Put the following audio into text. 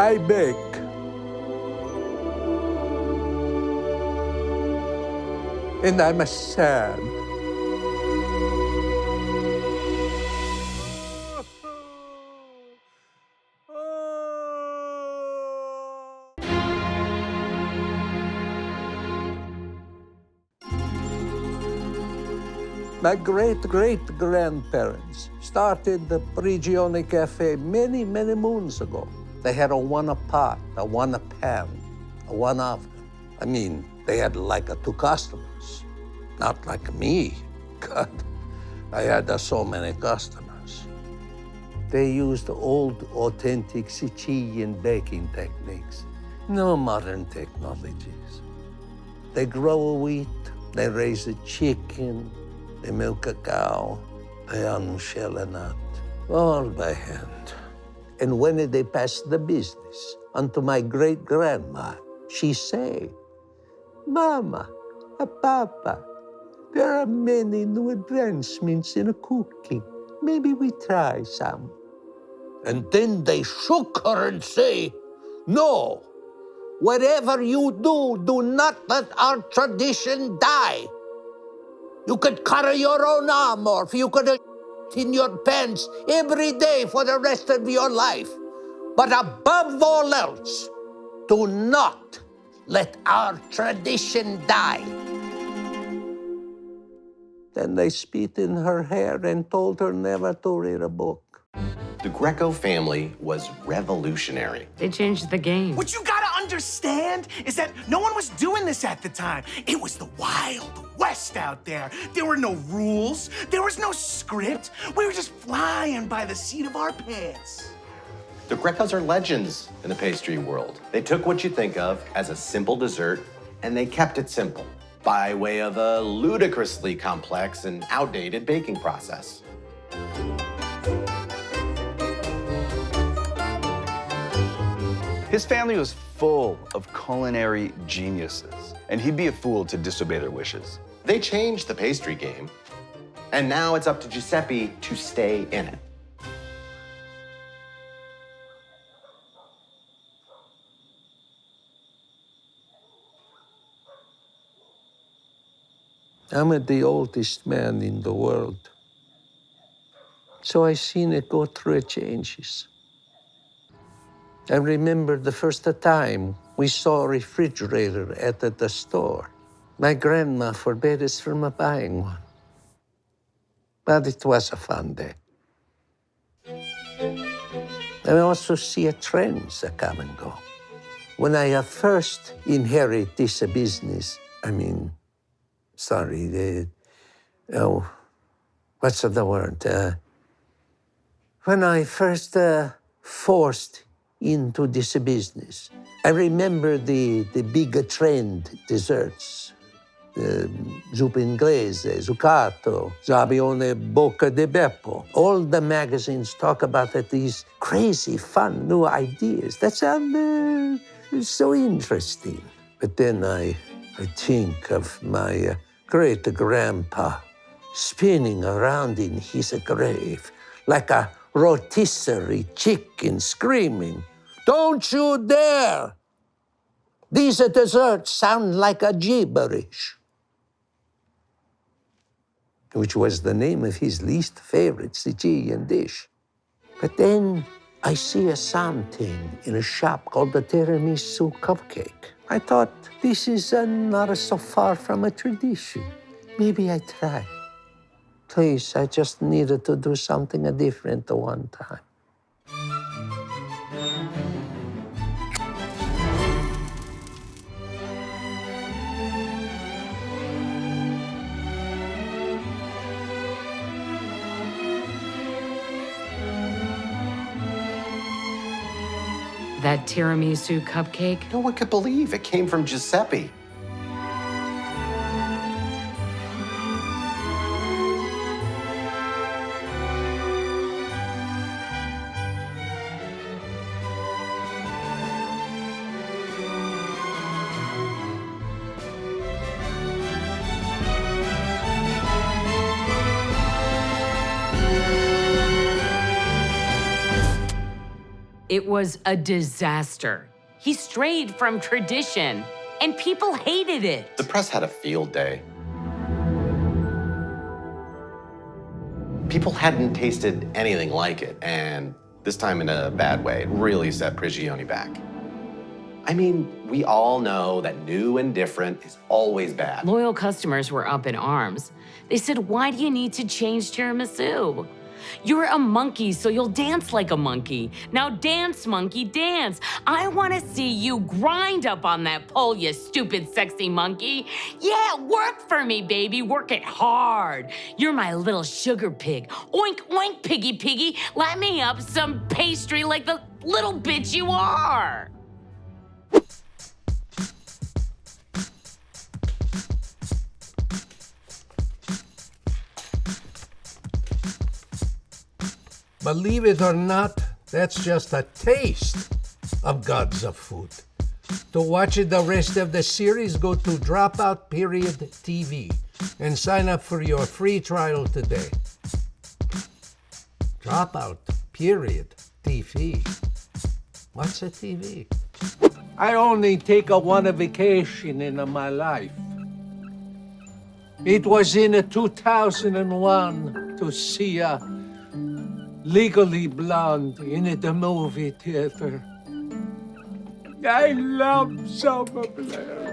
I bake. And I'm sad. My great-great-grandparents started the Prigione Cafe many, many moons ago. They had a one-a-pot, a one-a-pan, a one-oven. I mean, they had like 2 customers. Not like me. God, I had so many customers. They used old, authentic Sicilian baking techniques. No modern technologies. They grow wheat, they raise a chicken, they milk a cow, they unshell a nut, all by hand. And when they pass the business unto my great-grandma, she say, Mama, Papa, there are many new advancements in cooking. Maybe we try some. And then they shook her and say, no, whatever you do, do not let our tradition die. You could cut your own arm off. You could in your pants every day for the rest of your life. But above all else, do not let our tradition die. Then they spit in her hair and told her never to read a book. The Greco family was revolutionary. They changed the game. What you gotta understand is that no one was doing this at the time. It was the Wild West out there. There were no rules. There was no script. We were just flying by the seat of our pants. The Grecos are legends in the pastry world. They took what you think of as a simple dessert, and they kept it simple by way of a ludicrously complex and outdated baking process. His family was full of culinary geniuses, and he'd be a fool to disobey their wishes. They changed the pastry game, and now it's up to Giuseppe to stay in it. I'm the oldest man in the world. So I seen it go through changes. I remember the first time we saw a refrigerator at the store. My grandma forbade us from buying one. But it was a fun day. I also see trends come and go. When I first inherit this business, what's the word? When I first forced into this business, I remember the big trend desserts. Zuppa inglese, zuccato, zabione bocca di beppo. All the magazines talk about these crazy, fun, new ideas. That sound so interesting. But then I think of my great-grandpa spinning around in his grave like a rotisserie chicken screaming, "Don't you dare! These desserts sound like a gibberish," which was the name of his least favorite Sicilian dish. But then I see something in a shop called the tiramisu cupcake. I thought, this is not so far from a tradition. Maybe I try. Please, I just needed to do something different one time. That tiramisu cupcake? No one could believe it came from Giuseppe. It was a disaster. He strayed from tradition, and people hated it. The press had a field day. People hadn't tasted anything like it, and this time in a bad way. It really set Prigione back. I mean, we all know that new and different is always bad. Loyal customers were up in arms. They said, why do you need to change tiramisu? You're a monkey, so you'll dance like a monkey. Now dance, monkey, dance. I want to see you grind up on that pole, you stupid, sexy monkey. Yeah, work for me, baby. Work it hard. You're my little sugar pig. Oink, oink, piggy, piggy. Let me up some pastry like the little bitch you are. Believe it or not, that's just a taste of Gods of Food. To watch the rest of the series, go to Dropout Period TV and sign up for your free trial today. Dropout Period TV. What's a TV? I only take a one vacation in my life. It was in 2001 to see Legally Blonde in the movie theater. I love Summer Blair.